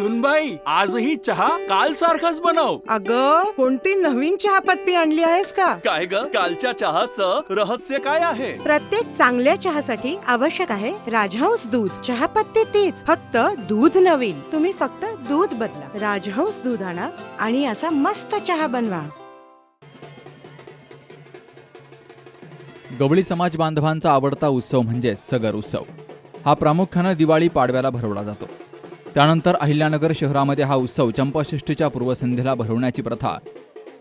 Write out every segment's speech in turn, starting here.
सुनबाई, आजही चहा काल सारखाच बनव. अगं, कोणती नवीन चहापत्ती आणली आहेस का? काय ग, कालच्या चहाचं रहस्य काय आहे? प्रत्येक चांगल्या चहासाठी आवश्यक आहे राजहंस दूध. चहापत्ती तीच, फक्त दूध नवीन. तुम्ही फक्त दूध बदला. राजहंस दूध आणा आणि असा मस्त चहा बनवा. गवळी समाज बांधवांचा आवडता उत्सव म्हणजे सगर उत्सव. हा प्रामुख्यानं दिवाळी पाडव्याला भरवला जातो. त्यानंतर अहिल्यानगर शहरामध्ये हा उत्सव चंपाषष्ठीच्या पूर्वसंध्येला भरवण्याची प्रथा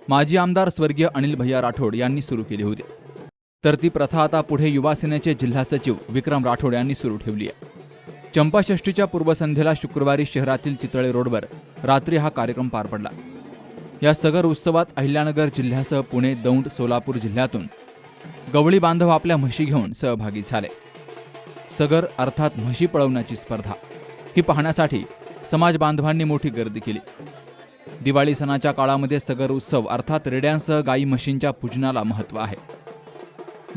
माजी आमदार स्वर्गीय अनिल भैया राठोड यांनी सुरू केली होती. तर ती प्रथा आता पुढे युवा सेनेचे जिल्हा सचिव विक्रम राठोड यांनी सुरू ठेवली आहे. चंपाषष्ठीच्या पूर्वसंध्येला शुक्रवारी शहरातील चितळे रोडवर रात्री हा कार्यक्रम पार पडला. या सगर उत्सवात अहिल्यानगर जिल्ह्यासह पुणे, दौंड, सोलापूर जिल्ह्यातून गवळी बांधव आपल्या म्हशी घेऊन सहभागी झाले. सगर अर्थात म्हशी पळवण्याची स्पर्धा ही पाहण्यासाठी समाज बांधवांनी मोठी गर्दी केली. दिवाळी सणाच्या काळामध्ये सगर उत्सव अर्थात रेड्यांसह गाई म्हशींच्या पूजनाला महत्त्व आहे.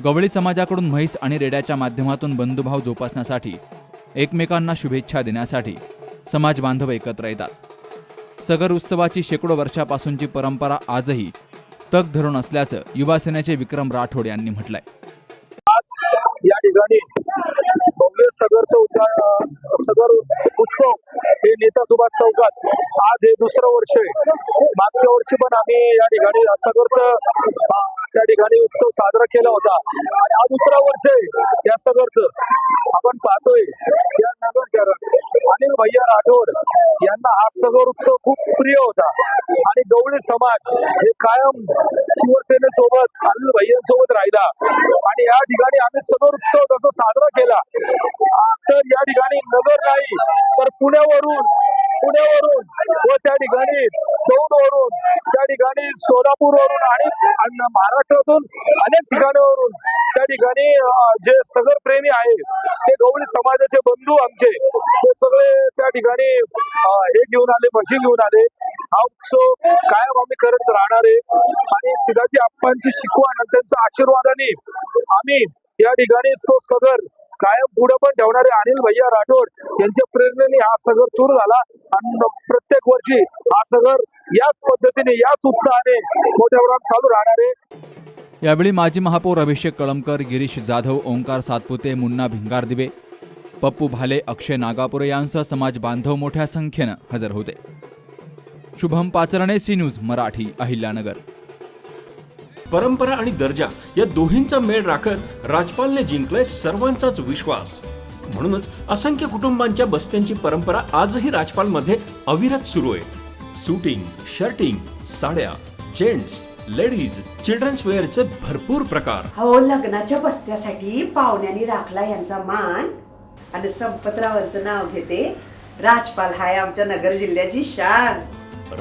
गवळी समाजाकडून म्हैस आणि रेड्याच्या माध्यमातून बंधुभाव जोपासण्यासाठी एकमेकांना शुभेच्छा देण्यासाठी समाज बांधव एकत्र येतात. सगर उत्सवाची शेकडो वर्षापासूनची परंपरा आजही तग धरून असल्याचं युवा सेनेचे विक्रम राठोड यांनी म्हटलंय. आज या ठिकाणी भव्य सगर उत्सव हे नेता सुभाष चौकात आज हे दुसरं वर्ष आहे. मागच्या वर्षी पण आम्ही या ठिकाणी सगरचं त्या ठिकाणी उत्सव साजरा केला होता आणि हा दुसरा वर्ष आहे या सगरचं. आपण पाहतोय या नगर शहरात अनिल भैया राठोड यांना हा सगर उत्सव खूप प्रिय होता आणि गवळी समाज हे कायम शिवसेनेसोबत अनिल भैयांसोबत राहिला आणि या ठिकाणी आम्ही सगर उत्सव जसा साजरा केला तर या ठिकाणी नगर नाही तर पुण्यावरून व त्या ठिकाणी दौंडवरून त्या ठिकाणी सोलापूरवरून आणि महाराष्ट्रातून अनेक ठिकाणावरून त्या ठिकाणी जे सगर प्रेमी आहे ते गवळी समाजाचे बंधू आमचे ते सगळे त्या ठिकाणी हे घेऊन आले, म्हशी घेऊन आले. हा उत्सव कायम आम्ही करत राहणार आहे आणि सिद्धाजी आप्पांची शिकवण आणि त्यांच्या आशीर्वादाने आम्ही या ठिकाणी तो सगर कायम पुढे पण ठेवणारे अनिल भैया राठोड यांच्या प्रेरणेने हा सगर सुरू झाला आणि प्रत्येक वर्षी हा सगर याच पद्धतीने याच उत्साहाने मोठ्या प्रमाणात चालू राहणार आहे. यावेळी माजी महापौर अभिषेक कळमकर, गिरीश जाधव, ओंकार सातपुते, मुन्ना भिंगारदिवे, पप्पू भाले, अक्षय नागापुरे यांसह समाज बांधव मोठ्या संख्येनं हजर होते. Shubham Pacharne, C news Marathi, Ahilyanagar. परंपरा आणि दर्जा या दोहींचा मेळ राखत राजपालने जिंकलाय सर्वांचाच विश्वास. म्हणूनच असंख्य कुटुंबांच्या बस्त्यांची परंपरा आजही राजपालमध्ये अविरत सुरू आहे. सूटिंग, शर्टिंग, साड्या, जेंट्स, लेडीज, चिल्ड्रन्स वेअरचे भरपूर प्रकार. हो, लग्नाच्या बस्त्यासाठी पाहुण्यांनी राखला यांचा मान आणि संपतरावांचं नाव घेते. राजपाल हाय आमच्या नगर जिल्ह्याची शान.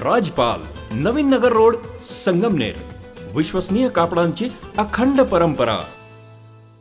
राजपाल, नवीन नगर रोड, संगमनेर. विश्वसनीय कापडांची अखंड परंपरा.